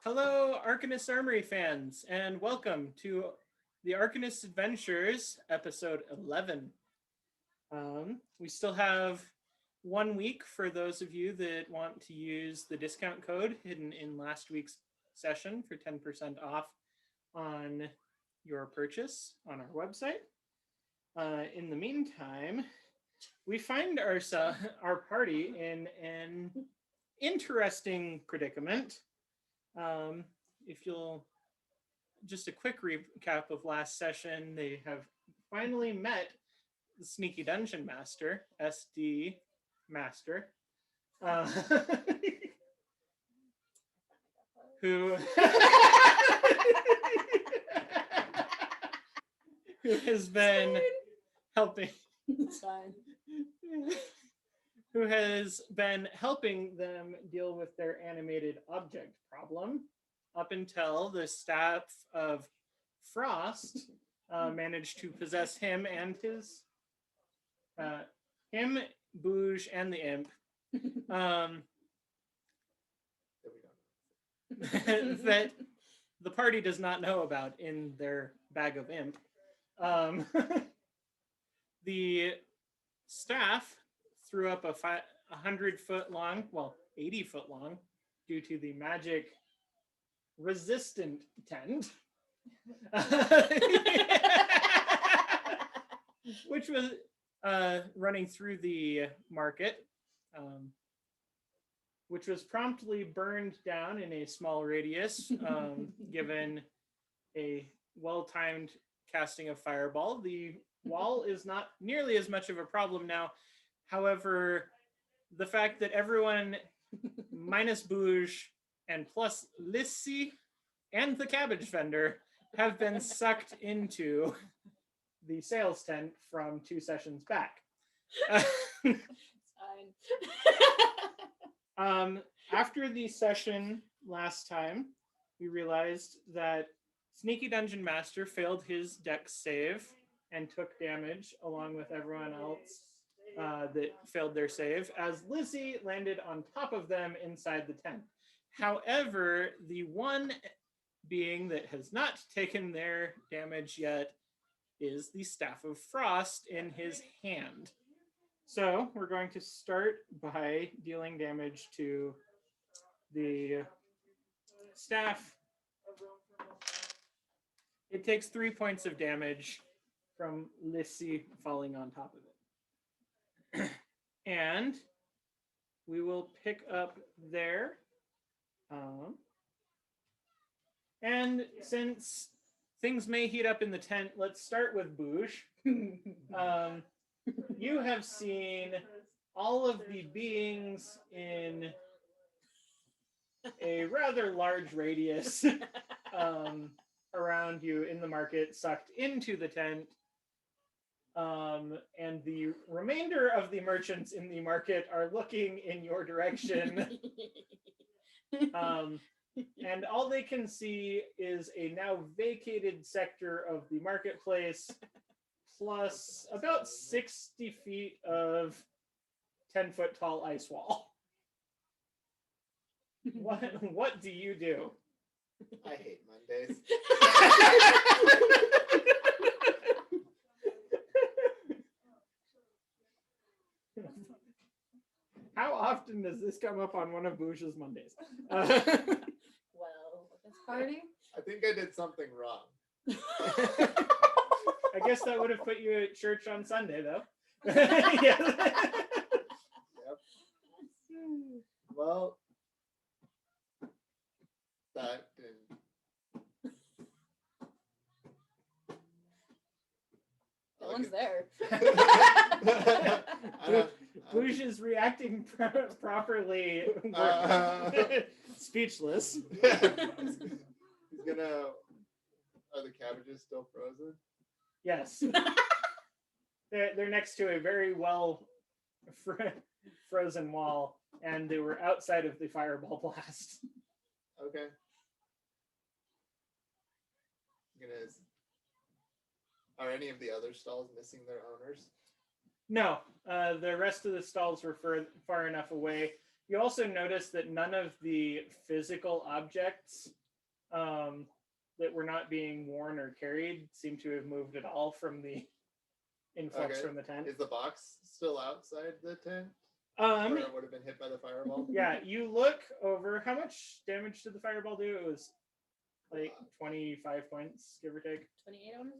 Hello, Arcanist Armory fans, and welcome to the Arcanist Adventures, episode 11. We still have 1 week for those of you that want to use the discount code hidden in last week's session for 10% off on your purchase on our website. In the meantime, we find our party in an interesting predicament. If you'll just a quick recap of last session, they have finally met the Sneaky Dungeon Master, SD Master, who who has been helping. It's fine. Who has been helping them deal with their animated object problem up until the staff of Frost managed to possess him and him, Bouge, and the imp. That the party does not know about in their bag of imp. The staff threw up a 100-foot long, 80-foot long, due to the magic resistant tent, which was running through the market, which was promptly burned down in a small radius, given a well-timed casting of fireball. The wall is not nearly as much of a problem now. However, the fact that everyone minus Bouge and plus Lissy and the cabbage vendor have been sucked into the sales tent from 2 sessions back. After the session last time, we realized that Sneaky Dungeon Master failed his dex save and took damage along with everyone else that failed their save, as Lizzie landed on top of them inside the tent. However, the one being that has not taken their damage yet is the Staff of Frost in his hand. So we're going to start by dealing damage to the staff. It takes 3 points of damage from Lissy falling on top of it. And we will pick up there. And since things may heat up in the tent, let's start with Bouge. You have seen all of the beings in a rather large radius around you in the market sucked into the tent. And the remainder of the merchants in the market are looking in your direction. And all they can see is a now vacated sector of the marketplace, plus about 60 feet of 10-foot tall ice wall. What do you do? I hate Mondays. How often does this come up on one of Bouge's Mondays? Well, this party? I think I did something wrong. I guess that would have put you at church on Sunday, though. Yeah. Yep. Well, that didn't. No one's there. Bouge is reacting properly. Speechless. He's gonna. Are the cabbages still frozen? Yes. They're next to a very well frozen wall, and they were outside of the fireball blast. Okay. Are any of the other stalls missing their owners? No, the rest of the stalls were far enough away. You also notice that none of the physical objects that were not being worn or carried seem to have moved at all from the influx Okay. from the tent. Is the box still outside the tent? Or it would have been hit by the fireball? Yeah, you look over. How much damage did the fireball do? It was like 25 points, give or take. 28, I want to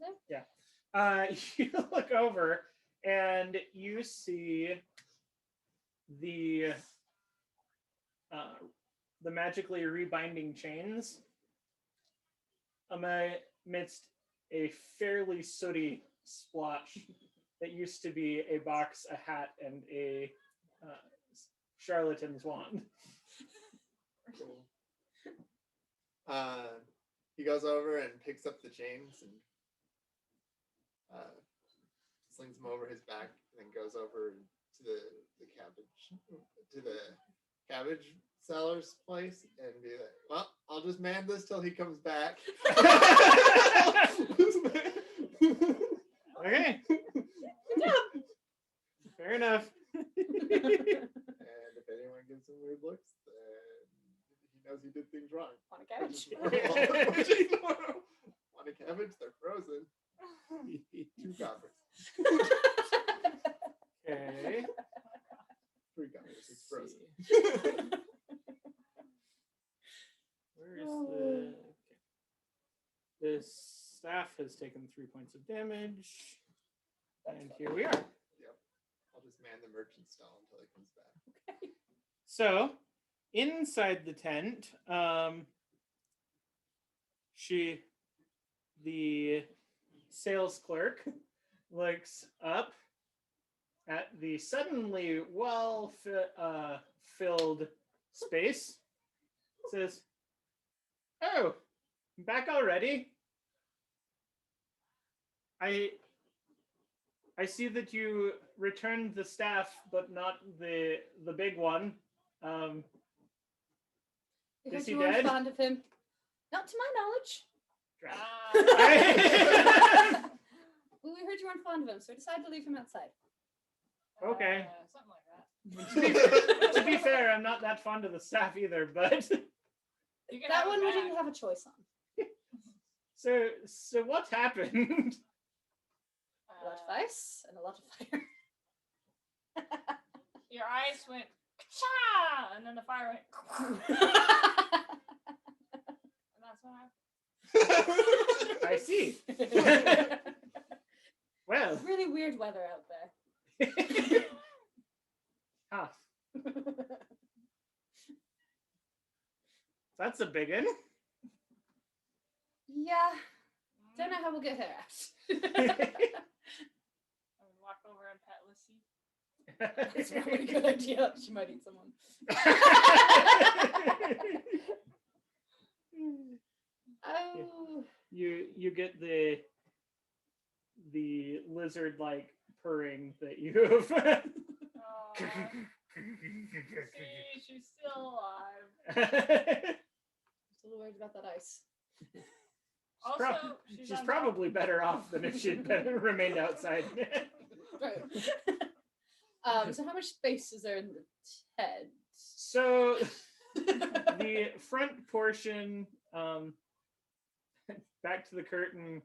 say. You look over and you see the magically rebinding chains amidst a fairly sooty splotch that used to be a box, a hat, and a charlatan's wand. Cool. He goes over and picks up the chains and slings them over his back, and then goes over to the cabbage seller's place and be like, "Well, I'll just man this till he comes back." Okay. Fair enough. And if anyone gives him weird looks, then he knows he did things wrong. On a couch. Want a cabbage? They're frozen. 2 coppers. Okay. 3 coppers. It's frozen. Where is the... The staff has taken 3 points of damage. And here we are. Yep. I'll just man the merchant stall until he comes back. Okay. So, inside the tent, the sales clerk looks up at the suddenly filled space, says, "Oh, back already? I see that you returned the staff, but not the big one. Because Is he you weren't dead? fond of him. Not to my knowledge. Well, we heard you weren't fond of him, so we decided to leave him outside. Okay. Something like that. To be fair, I'm not that fond of the staff either, but You can That have one it we back. didn't have a choice on. so what happened? A lot of ice and a lot of fire. Your eyes went ka-cha, and then the fire went. And that's what happened. I see. Well, Really weird weather out there. huh, that's a big one. Yeah, don't know how we'll get her out. I would walk over and pet Lissy. It's a really good idea. She might eat someone. Oh, You get the lizard-like purring that you have. Aw, see, she's still alive. still worried about that ice. Also, She's on probably better off than if she'd remained outside. Right. So how much space is there in the tent? So the front portion, back to the curtain,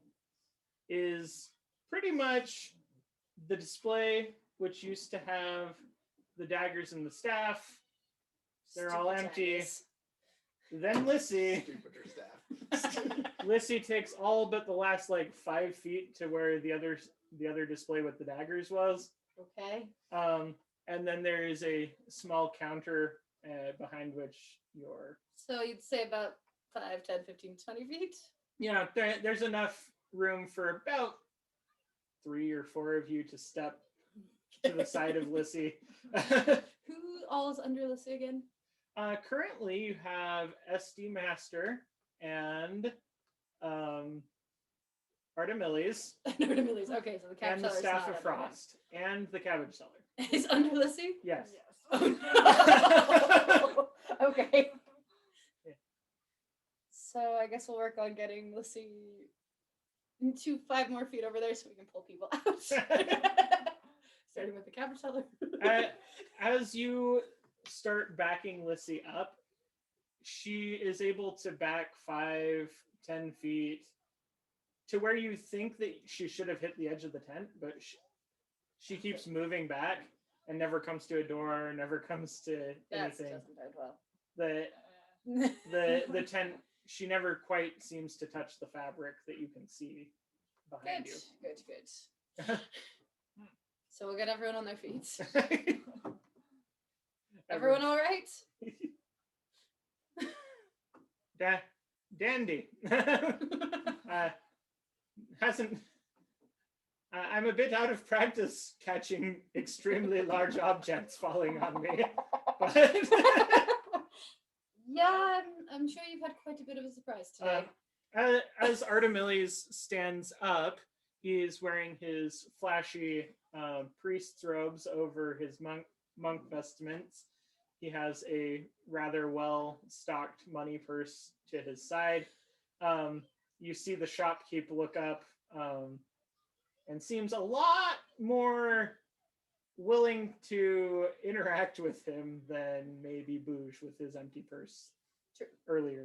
is pretty much the display, which used to have the daggers and the staff. They're all Stupid empty. daggers. Then Lissy Stupider staff. takes all but the last like 5 feet to where the other display with the daggers was. Okay. And then there is a small counter behind which your So you'd say about 5, 10, 15, 20 feet? there's enough room for about 3 or 4 of you to step to the side of Lissy. Who all is under Lissy again? Currently, you have SD Master and Artemilles Artemilles. Okay, so the and cabbage the seller's Staff not of Frost and the Cabbage Seller. everyone. Is under Lissy? Yes. Oh, no. Okay. Yeah. So I guess we'll work on getting Lissy to 5 more feet over there so we can pull people out. Starting with the cabbage seller. As you start backing Lissy up, she is able to back 5-10 feet to where you think that she should have hit the edge of the tent, but she keeps moving back and never comes to a door, never comes to That anything. doesn't bode well. The tent, she never quite seems to touch the fabric that you can see behind Good. So we'll get everyone on their feet. you. Everyone all right? Dandy. Hasn't. I'm a bit out of practice catching extremely large objects falling on me. But Yeah, I'm sure you've had quite a bit of a surprise today. as Artemiles stands up, he is wearing his flashy priest's robes over his monk vestments. He has a rather well-stocked money purse to his side. You see the shopkeep look up and seems a lot more willing to interact with him than maybe Bouge with his empty purse earlier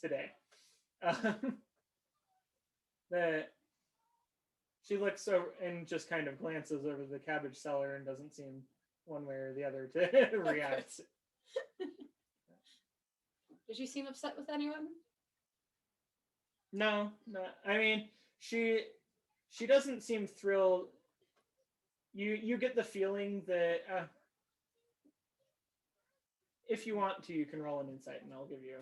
today. She looks over and just kind of glances over the cabbage seller and doesn't seem one way or the other to react. Did you seem upset with anyone? No. I mean, she doesn't seem thrilled. You get the feeling that if you want to, you can roll an insight, and I'll give you.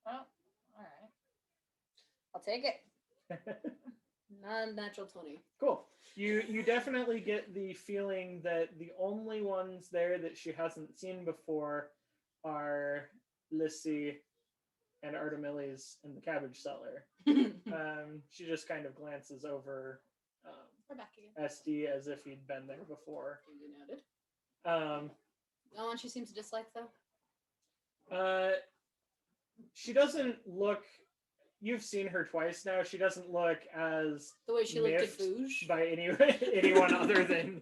Well, all right. I'll take it. Non-natural 20. Cool. You definitely get the feeling that the only ones there that she hasn't seen before are Lissy and Artemiles and the cabbage seller. She just kind of glances over We're back again. SD as if he'd been there before. Duly noted. No one she seems to dislike, though? She doesn't look. You've seen her twice now. She doesn't look as The way she looked at miffed Bouge? by anyone other than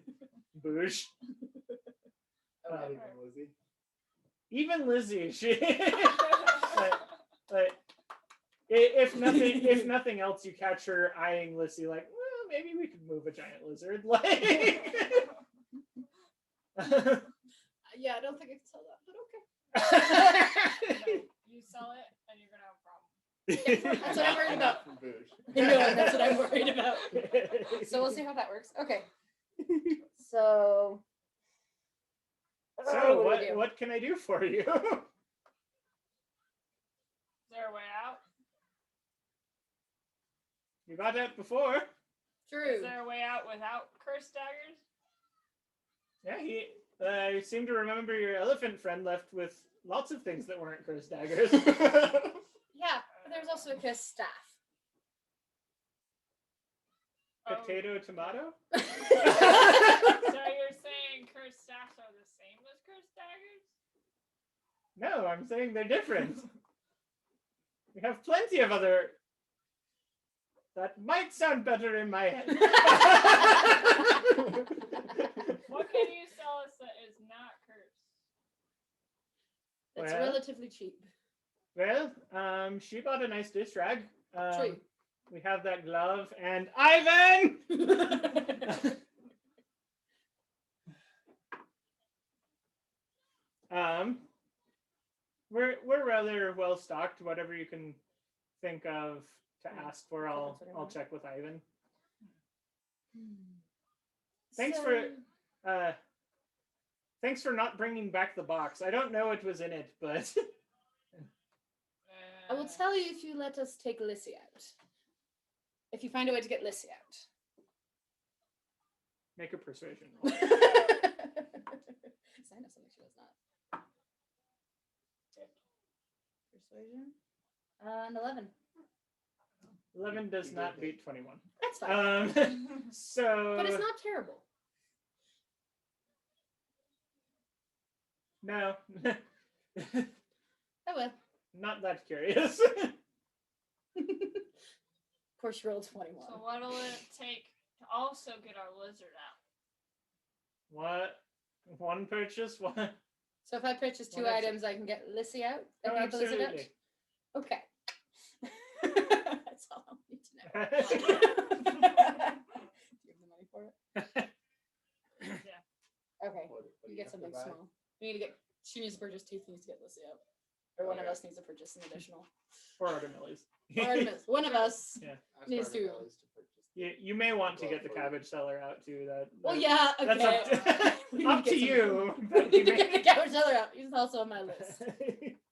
Bouge. Okay. Even Lizzie. Even Lizzie, she. Like, if nothing else, you catch her eyeing Lissy like, well, maybe we could move a giant lizard. Like, Yeah, I don't think I can sell that, but okay. No, you sell it and you're gonna have a problem. That's what I'm worried about. From Boosh. I know, and that's what I'm worried about. So we'll see how that works. Okay. So. So what do we do? what can I do for you? Is there a way out? You got that before. Is True. there a way out without curse daggers? Yeah, I seem to remember your elephant friend left with lots of things that weren't cursed daggers. Yeah, but there's also a kiss staff. Potato, tomato? So you're saying cursed staffs are the same as cursed daggers? No, I'm saying they're different. We have plenty of other. That might sound better in my head. What can you sell us that is not cursed? It's Well. relatively cheap. Well, she bought a nice dish rag. True. We have that glove and Ivan. We're rather well stocked. Whatever you can think of to ask for, I'll check with Ivan. Thanks for not bringing back the box. I don't know what was in it, but I will tell you if you let us take Lissy out. If you find a way to get Lissy out. make a persuasion roll. Because I know something she was not. Persuasion. An 11. 11 does not beat 21. That's fine. So But it's not terrible. no. Oh well. Not that curious. Of course, you rolled 21. So what'll it take to also get our lizard out? What? One purchase, one. So if I purchase 2 Well, that's- items, I can get Lissy out? I Oh, can get the lizard out? absolutely. Okay. That's all I need to know. Do you have the money for it? Yeah. Okay. What do You you get have to something buy? small. We need to get. She needs to purchase 2 things to get Lissy out. Or one of Okay. us needs to purchase an additional. For Artemilles. Or Artemis, one of us. Yeah. Ask Needs Artemis to- to purchase You may want to Well, get the for you. cabbage seller out too. Well, that- yeah. Okay. That's We need up get to some- you. We But you need to get the may... cabbage seller out. He's also on my list.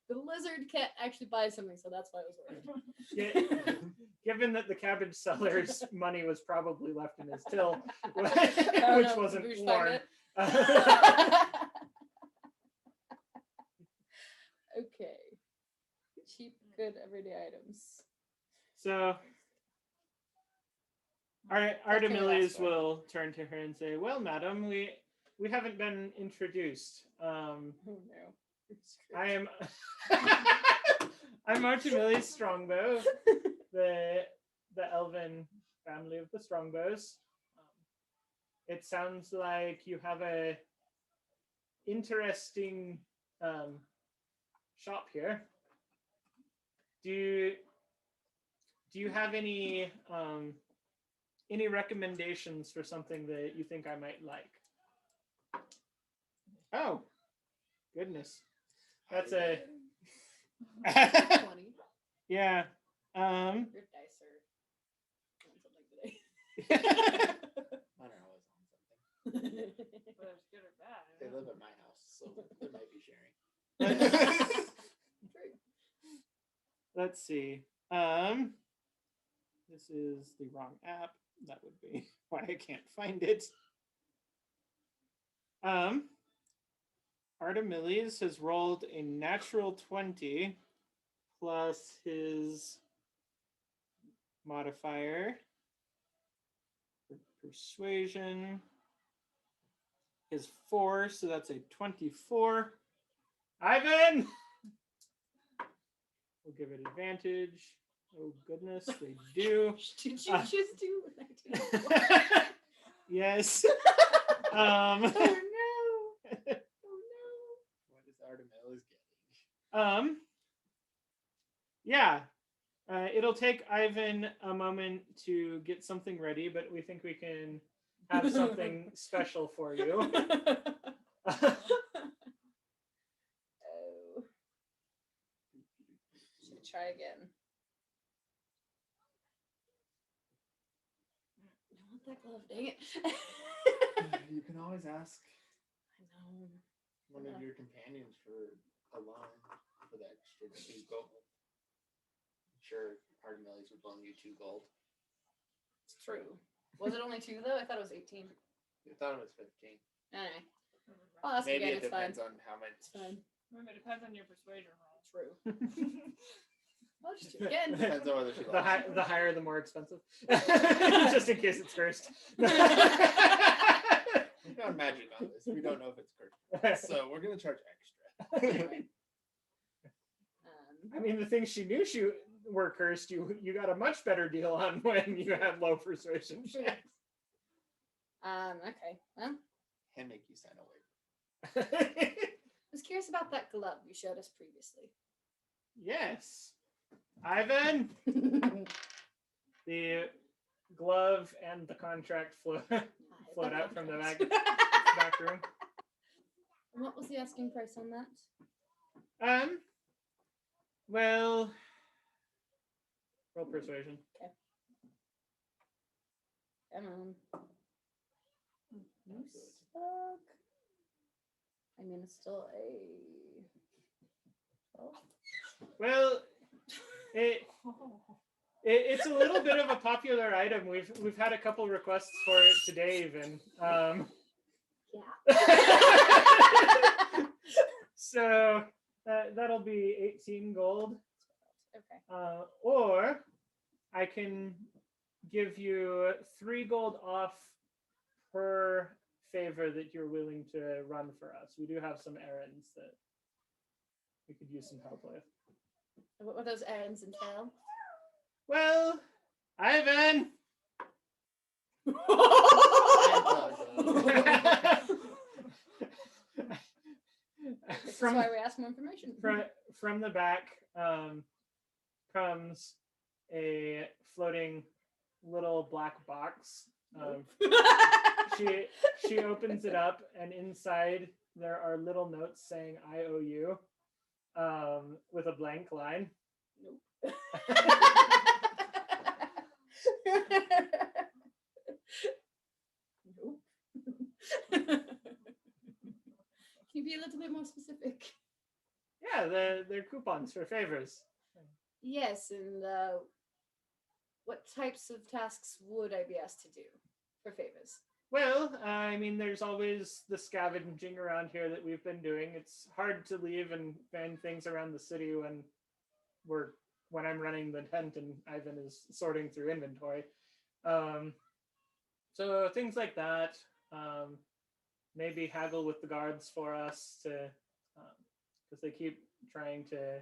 The lizard can't actually buy something, so that's why I was worried. Yeah, given that the cabbage seller's money was probably left in his till, I which don't know, wasn't Boosh find worn. it. Okay. Cheap, good, everyday items. So What can we Artemilles ask for? will turn to her and say, "Well, madam, we haven't been introduced. Oh no. I am I'm Artemilles Strongbow, the elven family of the Strongbows. It sounds like you have a interesting shop here. Do you have any recommendations for something that you think I might like?" Oh, goodness. That's a 20. yeah. Your dice are doing something today. Mine are always on something. Whether it's good or bad. I They don't live know. at my house, so they might be sharing. True. Let's see. This is the wrong app. That would be why I can't find it. Artemilles has rolled a natural 20 plus his modifier for persuasion. His 4, so that's a 24. Ivan! We'll give it advantage. Oh goodness, they do. Did you just do 19? Yes. Oh no. Oh What is Artemilles getting? Yeah. It'll take Ivan a moment to get something ready, but we think we can have something special for you. no. Oh. Should try again. I want that glove, dang it. You can always ask I know. one of your companions for a loan for the extra 2 gold. I'm sure Artemilles would loan you 2 gold. It's true. Was it only 2 though? I thought it was 18. I thought it was 15. Anyway. I'll ask Maybe again, it it's fine. depends on how much. It's fine. Remember, it depends on your persuasion roll. True. I'll just do it again. Depends on whether she The, likes you. the higher, the more expensive. Just in case it's cursed. We found magic on this. We don't know if it's cursed. So we're gonna charge extra. Anyway. I mean, the things she knew were cursed, you got a much better deal on when you had low persuasion checks. Okay. Well, And make you sign a waiver. I was curious about that glove you showed us previously. Yes. Ivan, the glove and the contract float out from the back room. And what was the asking price on that? Well, roll persuasion. Come on. You suck. I mean, it's still a 12. Well, it's a little bit of a popular item. We've had a couple requests for it today, even. Yeah. So that'll be 18 gold. Okay. Or I can give you 3 gold off per favor that you're willing to run for us. We do have some errands that we could use some help with. What would those errands entail? Well, Ivan. from That's why we ask more information. from the back comes a floating little black box. She opens it up, and inside there are little notes saying "I owe you," with a blank line. Nope. Nope. Can you be a little bit more specific? Yeah, they're coupons for favors. Yes, and what types of tasks would I be asked to do for favors? Well, I mean, there's always the scavenging around here that we've been doing. It's hard to leave and find things around the city when I'm running the tent and Ivan is sorting through inventory. So things like that. Maybe haggle with the guards for us to, because they keep trying to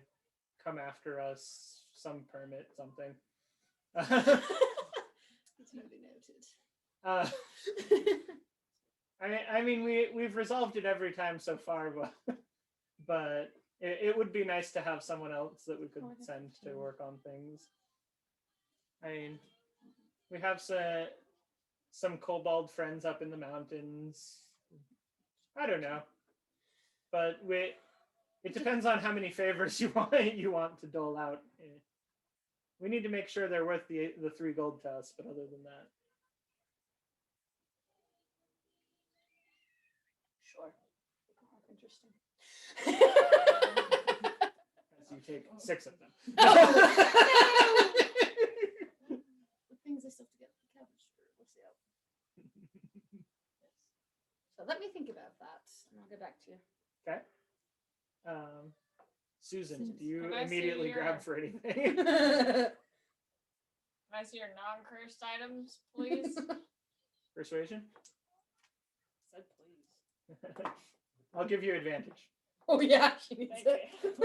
come after us. Some permit, something. It's maybe noted. I mean, we've resolved it every time so far, but it would be nice to have someone else that we could send to work on things. I mean, we have some kobold friends up in the mountains. I don't know, but it depends on how many favors you want to dole out. We need to make sure they're worth the 3 gold to us, but other than that. Sure. Interesting. As you take 6 of them. The things I still have to get the cabbage for. We'll see how. So let me think about that, and I'll get back to you. Okay. Susan, do you Can I see immediately your- grab for anything? Can I see your non-cursed items, please? Persuasion? Said please. I'll give you advantage. Oh yeah, she needs Thank it. you.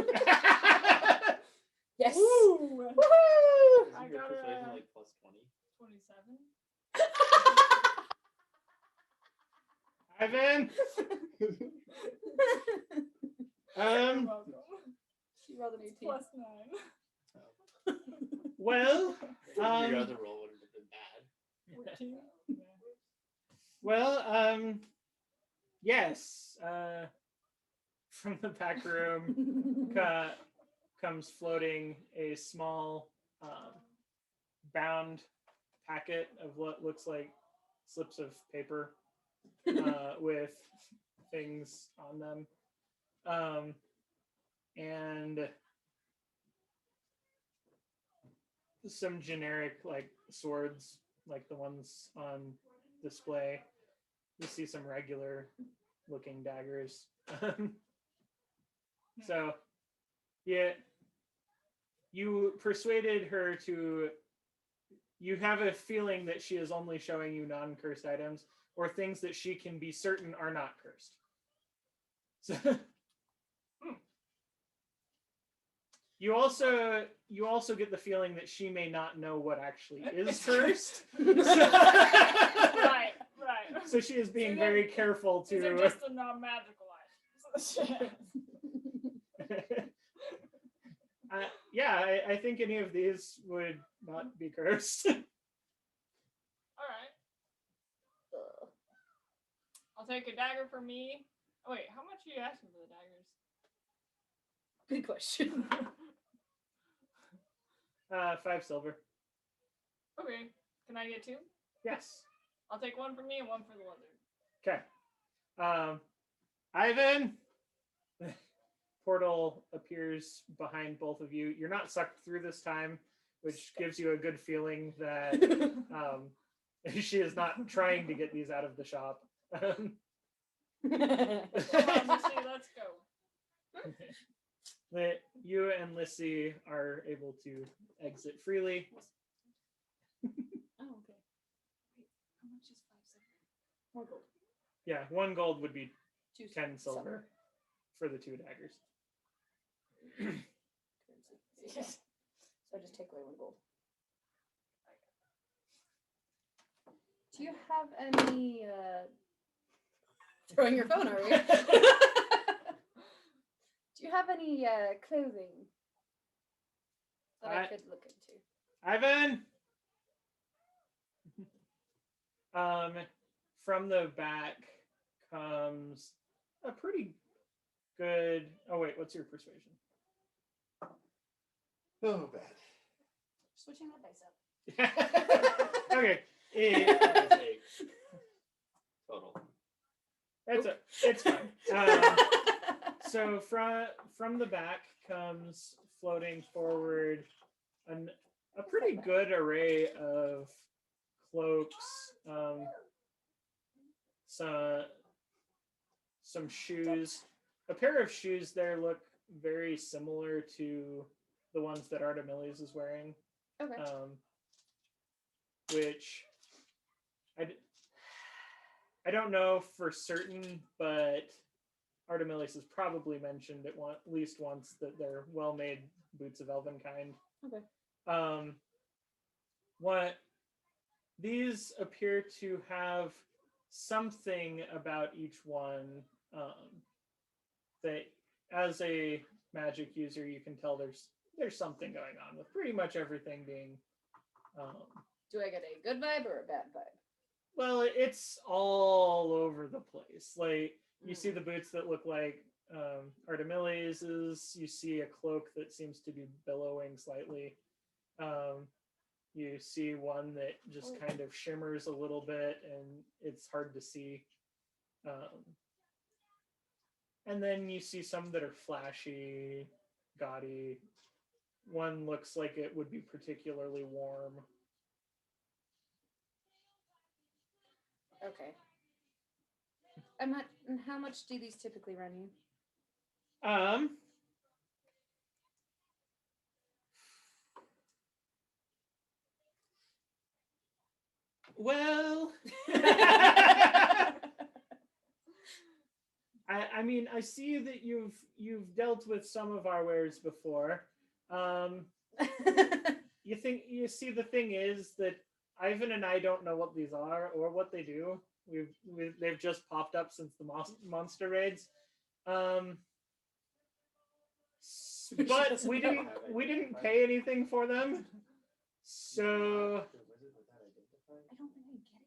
Yes. Woo! Woohoo! I Isn't your got persuasion a- like plus 20? 27. Ivan. You're welcome. She rolled an 18. Plus 9. Well, Your other roll would have been bad. 14. Yeah. well, yes. From the back room comes floating a small bound packet of what looks like slips of paper with things on them. And some generic like swords, like the ones on display. You see some regular looking daggers. So, yeah, you persuaded her to. You have a feeling that she is only showing you non-cursed items or things that she can be certain are not cursed. So, you also get the feeling that she may not know what actually is cursed. Right. So she is being So very careful These are to. just the non-magical items. Yeah, I think any of these would not be cursed. Alright. I'll take a dagger for me. Oh, wait, how much are you asking for the daggers? Good question. 5 silver. Okay. Can I get 2? Yes. I'll take 1 for me and 1 for the lizard. Okay. Ivan. Portal appears behind both of you. You're not sucked through this time, which gives you a good feeling that she is not trying to get these out of the shop. Come on, Missy, let's go. You and Lissy are able to exit freely. Oh, okay. Wait, how much is 5 silver? 1 gold. Yeah, 1 gold would be 2 10 silver for the 2 daggers. Currency. So I just take away 1 gold. Do you have any throwing your phone, are you? Do you have any clothing that I I- could look into? Ivan. From the back comes a pretty good. Oh wait, what's your persuasion? Oh, bad. Switching that dice up. Okay. That is a total. It's fine. So from the back comes floating forward a pretty good array of cloaks, some shoes. A pair of shoes there look very similar to the ones that Artemilius is wearing, Okay. which I don't know for certain, but Artemilius has probably mentioned at least once that they're well-made boots of elven kind. Okay. What these appear to have something about each one that, as a magic user, you can tell there's something going on with pretty much everything being. Do I get a good vibe or a bad vibe? Well, it's all over the place. Like you see the boots that look like Artemilius's. You see a cloak that seems to be billowing slightly. You see one that just kind of shimmers a little bit, and it's hard to see. And then you see some that are flashy, gaudy. One looks like it would be particularly warm. Okay. And how much do these typically run you? Well, I mean, I see that you've dealt with some of our wares before. You see, the thing is that Ivan and I don't know what these are or what they do. They've just popped up since the monster raids. But we didn't pay anything for them. So I don't think I get it.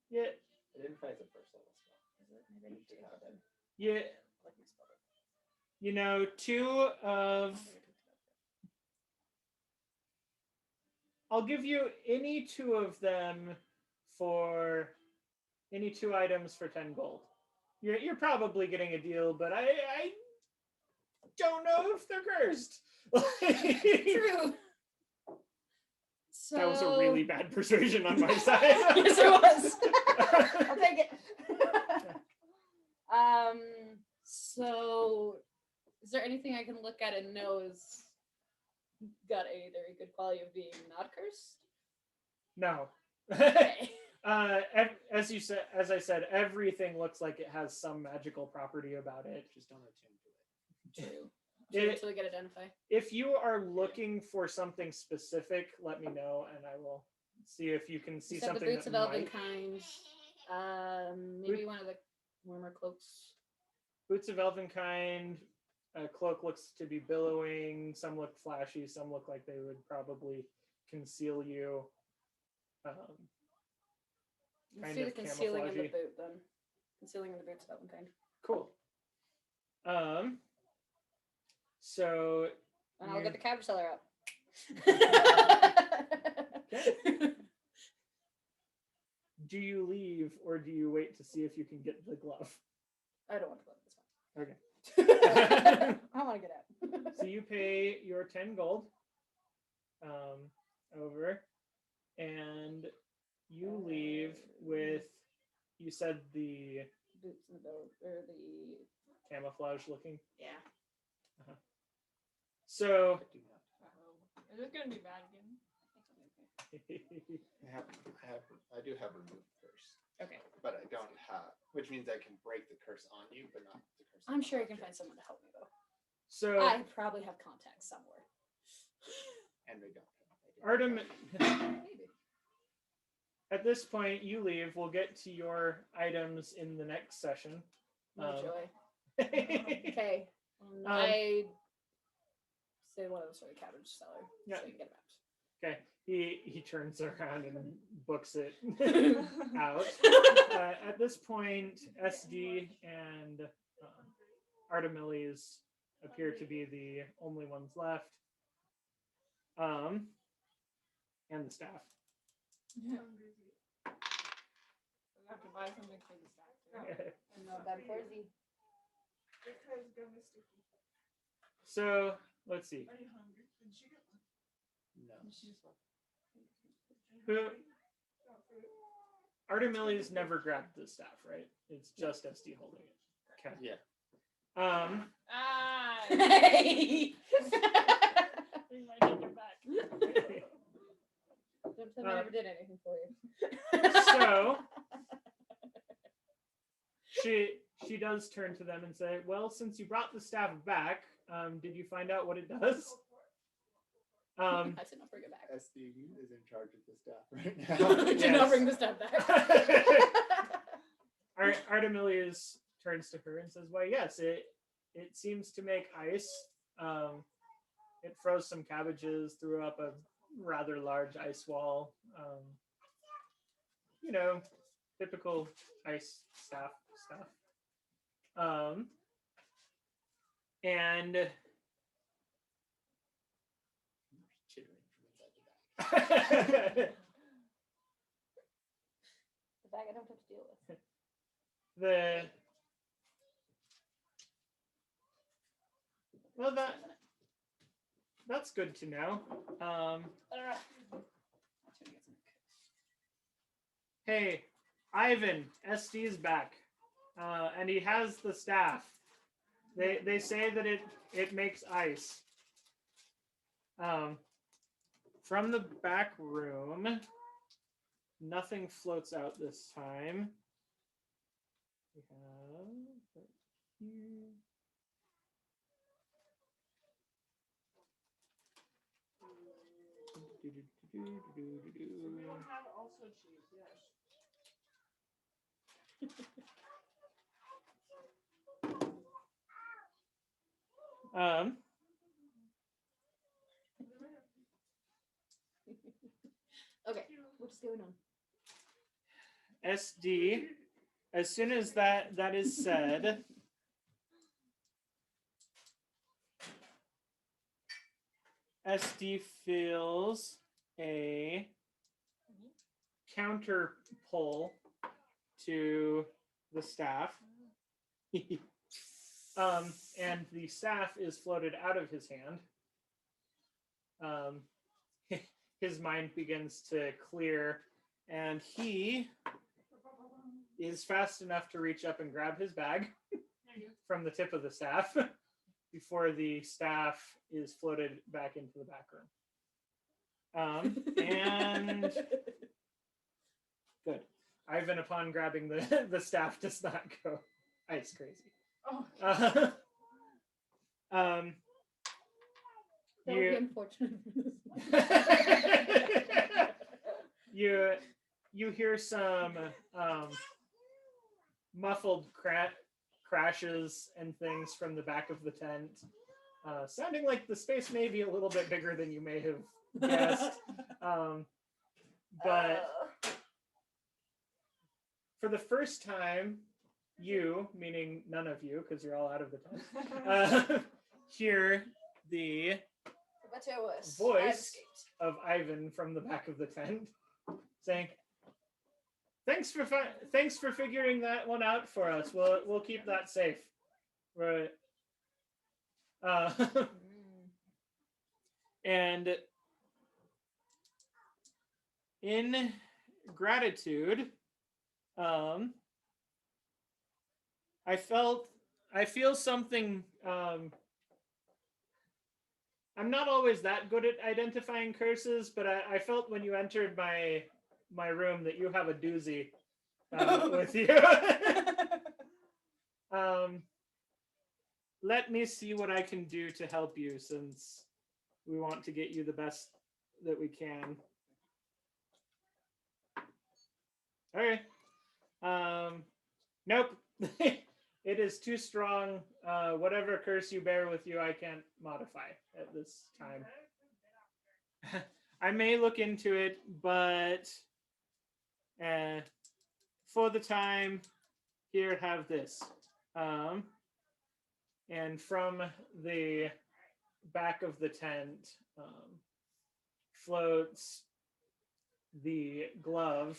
yeah, Identify as a first level spell. Is it? Maybe I need to take that. yeah, Let me spell it. you know, I'll give you any two of them for any 2 items for 10 gold. You're probably getting a deal, but I don't know if they're cursed. True. So... That was a really bad persuasion on my side. Yes, it was. I'll take it. So, is there anything I can look at and know is got a very good quality of being not cursed? No. Okay. As I said, everything looks like it has some magical property about it. Just don't attune to it. True. Until we get identify. If you are looking for something specific, let me know, and I will see if you can see You said something. the boots that of elven might... kind. Maybe one of the warmer cloaks. Boots of elven kind. A cloak looks to be billowing. Some look flashy. Some look like they would probably conceal you. Let's do the concealing in the boot then. Concealing in the boots of elven kind. Cool. So. And I'll get the cabbage seller up. Okay. Do you leave or do you wait to see if you can get the glove? I don't want to glove this one. Okay. I want to get out. So you pay your 10 gold over, and you leave with, you said the boots and the or the camouflage looking. Yeah. So Is this gonna be bad again? I do have remove curse. Okay. But I don't have, which means I can break the curse on you, but not the curse. I'm sure you can find someone to help me though. So I probably have contacts somewhere. And they don't. Artem, Maybe. at this point, you leave. We'll get to your items in the next session. No joy. Okay. I say one of those for the cabbage seller. Yeah. So you can get it out. Okay. He turns around and books it out. At this point, SD and Artemiles appear to be the only ones left. And the staff. We have to buy something for the staff. No, bad for Z. So let's see. No. Who Artemiles never grabbed the staff, right? It's just SD holding it. Okay. Yeah. Ah! Hey! Bring my ninja back. Don't tell me I never did anything for you. So she does turn to them and say, "Well, since you brought the staff back, did you find out what it does?" I said not bring it back. SD is in charge of the staff right now. Do not bring the stuff back. Artemiles turns to her and says, "Why, yes, it seems to make ice. It froze some cabbages, threw up a rather large ice wall. Typical ice staff stuff. And Chittering from inside the back. The bag I don't have to deal with. That's good to know. Hey, Ivan, SD's back, and he has the staff. They say that it makes ice. From the back room, nothing floats out this time. We have right here. We don't have also cheese, yes. Okay, what's going on? SD, as soon as that is said, SD feels a counter pull to the staff. And the staff is floated out of his hand. His mind begins to clear, and he is fast enough to reach up and grab his bag from the tip of the staff before the staff is floated back into the back room. And good. Ivan, upon grabbing the staff, does not go ice crazy. Oh. That would be unfortunate. You hear some muffled crashes and things from the back of the tent, sounding like the space may be a little bit bigger than you may have guessed. But for the first time, you, meaning none of you, because you're all out of the tent, hear the voice of Ivan from the back of the tent saying, "Thanks for figuring that one out for us. We'll keep that safe." Right. And in gratitude, I feel something. I'm not always that good at identifying curses, but I felt when you entered my room that you have a doozy with you. Let me see what I can do to help you, since we want to get you the best that we can. All right. Nope. It is too strong. Whatever curse you bear with you, I can't modify at this time. I may look into it, but for the time, here, have this. And from the back of the tent floats the glove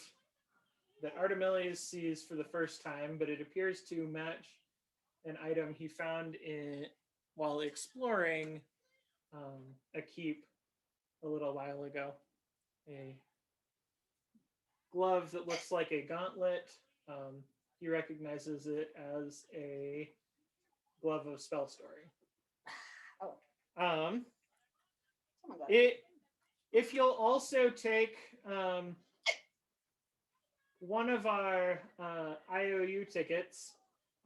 that Artemilius sees for the first time, but it appears to match an item he found while exploring a keep a little while ago. A glove that looks like a gauntlet. He recognizes it as a glove of spell story. Oh. Um, Oh my god. if you'll also take one of our IOU tickets,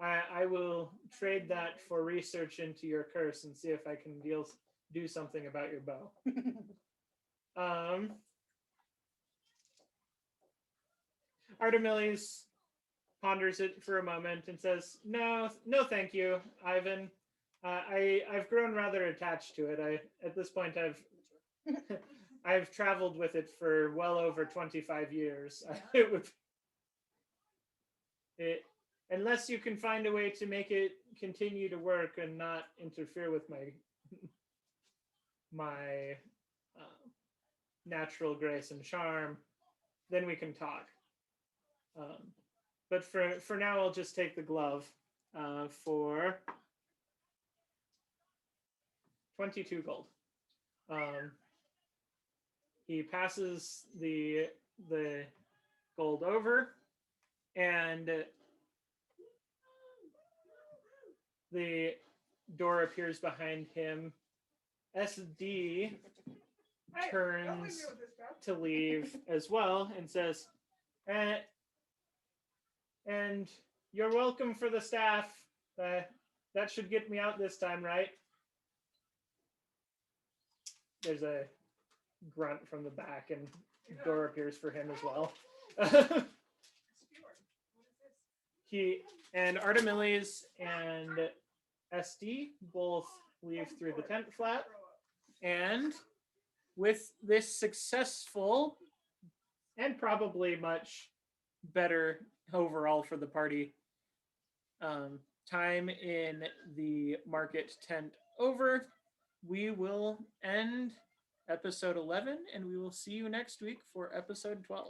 I will trade that for research into your curse and see if I can do something about your bow. Artemilius ponders it for a moment and says, "No, thank you, Ivan. I've grown rather attached to it. At this point, I've traveled with it for well over 25 years. Unless you can find a way to make it continue to work and not interfere with my natural grace and charm, then we can talk. But for now, I'll just take the glove for 22 gold." He passes the gold over, and the door appears behind him. SD turns to leave as well and says, "And you're welcome for the staff. That should get me out this time, right?" There's a grunt from the back, and the door appears for him as well. He and Artemilius and SD both leave through the tent flap, and with this successful and probably much better overall for the party time in the market tent over, we will end episode 11, and we will see you next week for episode 12.